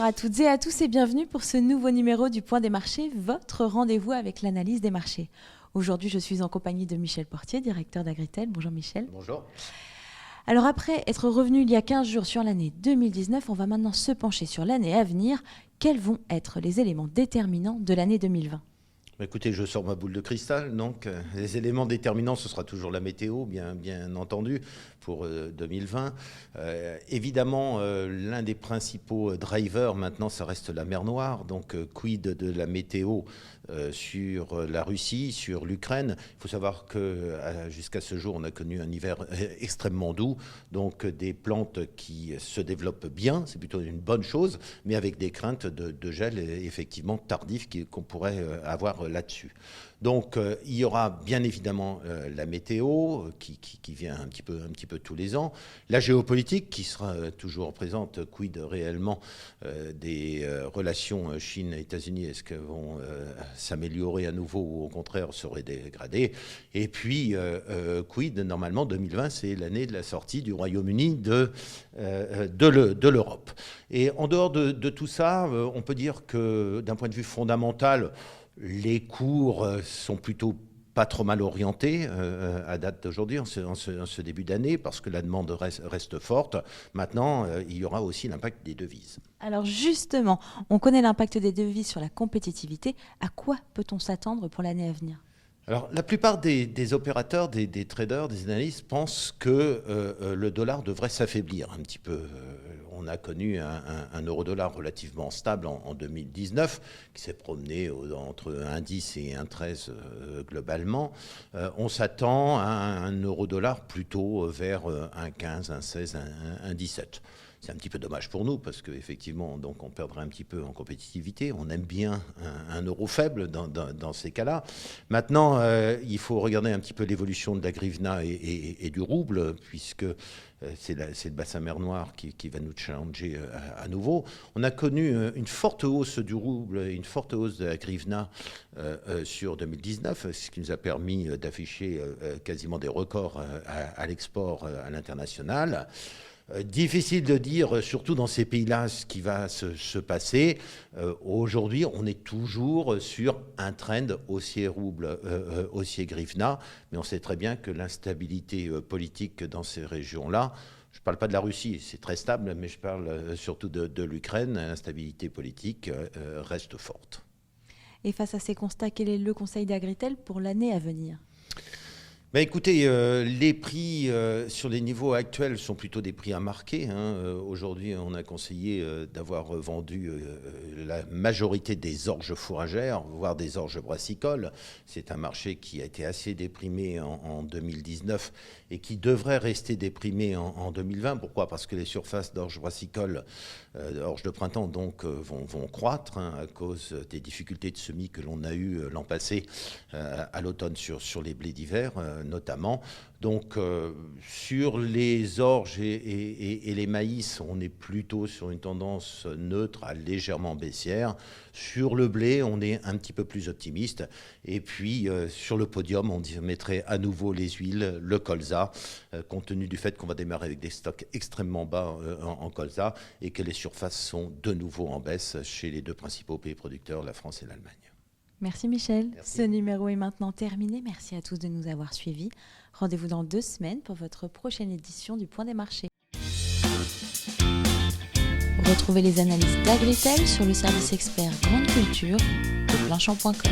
à toutes et à tous et bienvenue pour ce nouveau numéro du Point des marchés, votre rendez-vous avec l'analyse des marchés. Aujourd'hui, je suis en compagnie de Michel Portier, directeur d'Agritel. Bonjour Michel. Bonjour. Alors après être revenu il y a 15 jours sur l'année 2019, on va maintenant se pencher sur l'année à venir. Quels vont être les éléments déterminants de l'année 2020 ? Écoutez, je sors ma boule de cristal, donc les éléments déterminants, ce sera toujours la météo, bien entendu, pour 2020. Évidemment, l'un des principaux drivers, maintenant, ça reste la mer Noire, donc quid de la météo sur la Russie, sur l'Ukraine. Il faut savoir que jusqu'à ce jour, on a connu un hiver extrêmement doux, donc des plantes qui se développent bien, c'est plutôt une bonne chose, mais avec des craintes de gel effectivement tardif qu'on pourrait avoir là-dessus. Donc il y aura bien évidemment la météo qui vient un petit peu tous les ans, la géopolitique qui sera toujours présente, quid réellement des relations Chine-États-Unis, est-ce qu'elles vont s'améliorer à nouveau ou au contraire seraient dégradées, et puis quid normalement 2020 c'est l'année de la sortie du Royaume-Uni de l'Europe. Et en dehors de tout ça, on peut dire que d'un point de vue fondamental, les cours sont plutôt pas trop mal orientés à date d'aujourd'hui, en ce début d'année, parce que la demande reste forte. Maintenant, il y aura aussi l'impact des devises. Alors justement, on connaît l'impact des devises sur la compétitivité. À quoi peut-on s'attendre pour l'année à venir ? Alors, la plupart des opérateurs, des traders, des analystes pensent que le dollar devrait s'affaiblir un petit peu. On a connu un euro-dollar relativement stable en 2019, qui s'est promené entre 1,10 et 1,13 globalement. On s'attend à un euro-dollar plutôt vers 1,15, 1,16, 1,17. C'est un petit peu dommage pour nous parce qu'effectivement, donc on perdrait un petit peu en compétitivité. On aime bien un euro faible dans ces cas-là. Maintenant, il faut regarder un petit peu l'évolution de la grivna et du rouble, puisque c'est le bassin mer Noire qui va nous challenger à nouveau. On a connu une forte hausse du rouble et une forte hausse de la grivna sur 2019, ce qui nous a permis d'afficher quasiment des records à l'export à l'international. Difficile de dire, surtout dans ces pays-là, ce qui va se passer. Aujourd'hui, on est toujours sur un trend haussier rouble, haussier grivna, mais on sait très bien que l'instabilité politique dans ces régions-là, je ne parle pas de la Russie, c'est très stable, mais je parle surtout de l'Ukraine, l'instabilité politique reste forte. Et face à ces constats, quel est le conseil d'Agritel pour l'année à venir ? Écoutez, les prix sur les niveaux actuels sont plutôt des prix à marquer. Aujourd'hui, on a conseillé d'avoir vendu la majorité des orges fourragères, voire des orges brassicoles. C'est un marché qui a été assez déprimé en 2019 et qui devrait rester déprimé en 2020. Pourquoi ? Parce que les surfaces d'orges brassicoles, orges de printemps, donc, vont croître à cause des difficultés de semis que l'on a eues l'an passé à l'automne sur les blés d'hiver notamment. Donc sur les orges et les maïs, on est plutôt sur une tendance neutre à légèrement baissière. Sur le blé, on est un petit peu plus optimiste. Et puis sur le podium, on mettrait à nouveau les huiles, le colza, compte tenu du fait qu'on va démarrer avec des stocks extrêmement bas en colza et que les surfaces sont de nouveau en baisse chez les deux principaux pays producteurs, la France et l'Allemagne. Merci Michel. Merci. Ce numéro est maintenant terminé. Merci à tous de nous avoir suivis. Rendez-vous dans 2 semaines pour votre prochaine édition du Point des marchés. Retrouvez les analyses d'Agritel sur le service expert Grande Culture de Planchamp.com.